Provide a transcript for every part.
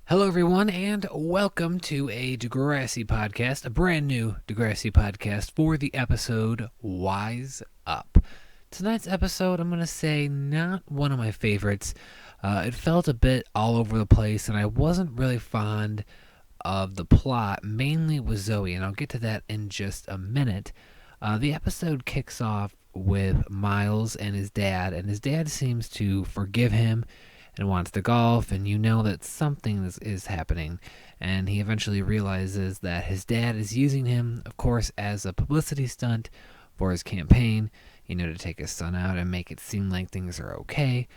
Hello, everyone, and welcome to a Degrassi podcast, a brand new Degrassi podcast for the episode Wise Up. Tonight's episode, I'm going to say, not one of my favorites. It felt a bit all over the place, and I wasn't really fond of the plot, mainly with Zoe, and I'll get to that in just a minute. The episode kicks off with Miles and his dad seems to forgive him and wants to golf, and you know that something is happening. And he eventually realizes that his dad is using him, of course, as a publicity stunt for his campaign, to take his son out and make it seem like things are okay.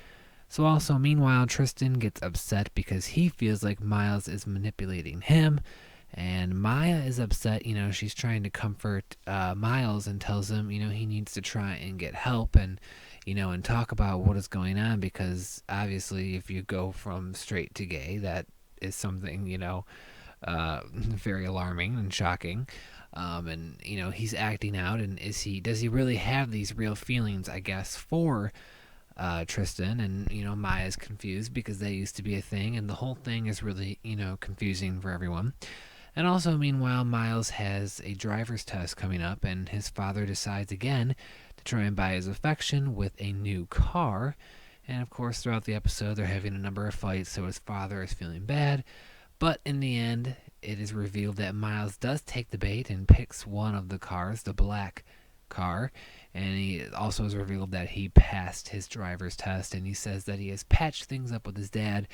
So also, meanwhile, Tristan gets upset because he feels like Miles is manipulating him, and Maya is upset. She's trying to comfort Miles and tells him, he needs to try and get help and talk about what is going on, because obviously if you go from straight to gay, that is something, very alarming and shocking. And he's acting out, and does he really have these real feelings, I guess, for Tristan? And, Maya's confused because they used to be a thing, and the whole thing is really, confusing for everyone. And also, meanwhile, Miles has a driver's test coming up, and his father decides again to try and buy his affection with a new car. And of course, throughout the episode, they're having a number of fights, so his father is feeling bad. But in the end, it is revealed that Miles does take the bait and picks one of the cars, the black car. And he also is revealed that he passed his driver's test, and he says that he has patched things up with his dad,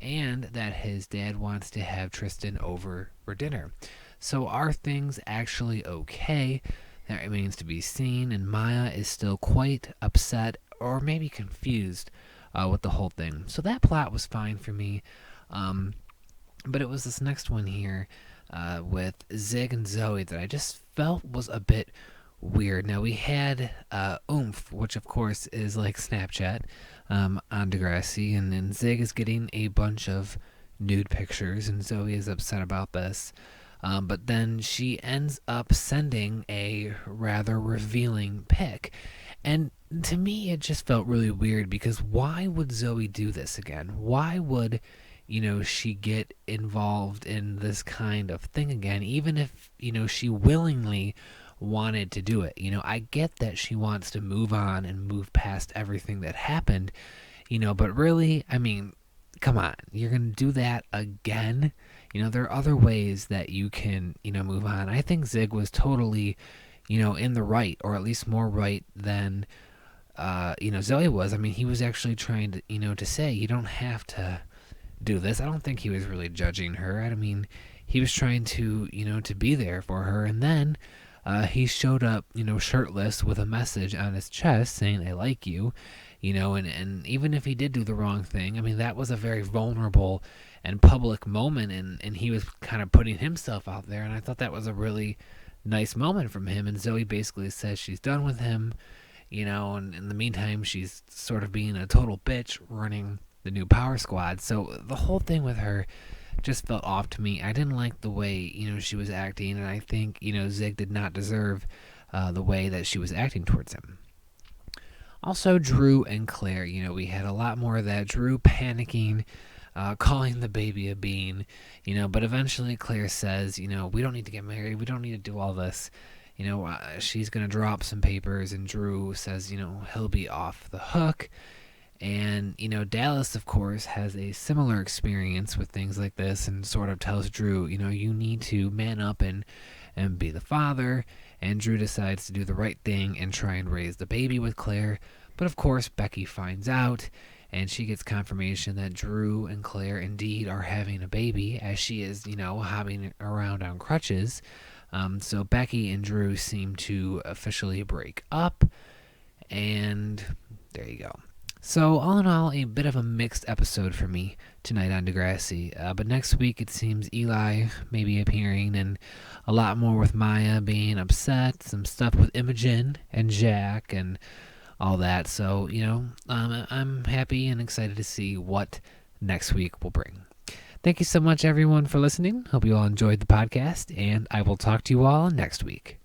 and that his dad wants to have Tristan over for dinner. So are things actually okay? That remains to be seen, and Maya is still quite upset, or maybe confused, with the whole thing. So that plot was fine for me, but it was this next one here with Zig and Zoe that I just felt was a bit weird. Now, we had Oomph, which of course is like Snapchat, on Degrassi, and then Zig is getting a bunch of nude pictures, and Zoe is upset about this. But then she ends up sending a rather revealing pic. And to me, it just felt really weird, because why would Zoe do this again? Why would, she get involved in this kind of thing again, even if, she willingly wanted to do it? I get that she wants to move on and move past everything that happened, but really, come on, you're going to do that again? There are other ways that you can, move on. I think Zig was totally, in the right, or at least more right than, Zoe was. He was actually trying to, to say, you don't have to do this. I don't think he was really judging her. He was trying to, to be there for her. And then he showed up, shirtless with a message on his chest saying, "I like you," and even if he did do the wrong thing, that was a very vulnerable and public moment, and he was kind of putting himself out there, and I thought that was a really nice moment from him. And Zoe basically says she's done with him, and in the meantime, she's sort of being a total bitch running the new Power Squad. So the whole thing with her just felt off to me. I didn't like the way, she was acting, and I think, Zig did not deserve the way that she was acting towards him. Also, Drew and Claire, we had a lot more of that. Drew panicking, calling the baby a bean, but eventually Claire says, we don't need to get married. We don't need to do all this. She's going to drop some papers, and Drew says, he'll be off the hook. And, Dallas, of course, has a similar experience with things like this, and sort of tells Drew, you need to man up and be the father. And Drew decides to do the right thing and try and raise the baby with Claire. But, of course, Becky finds out, and she gets confirmation that Drew and Claire indeed are having a baby, as she is, hopping around on crutches. So Becky and Drew seem to officially break up, and there you go. So, all in all, a bit of a mixed episode for me tonight on Degrassi. But next week, it seems Eli may be appearing, and a lot more with Maya being upset, some stuff with Imogen and Jack, and all that. So, I'm happy and excited to see what next week will bring. Thank you so much, everyone, for listening. Hope you all enjoyed the podcast, and I will talk to you all next week.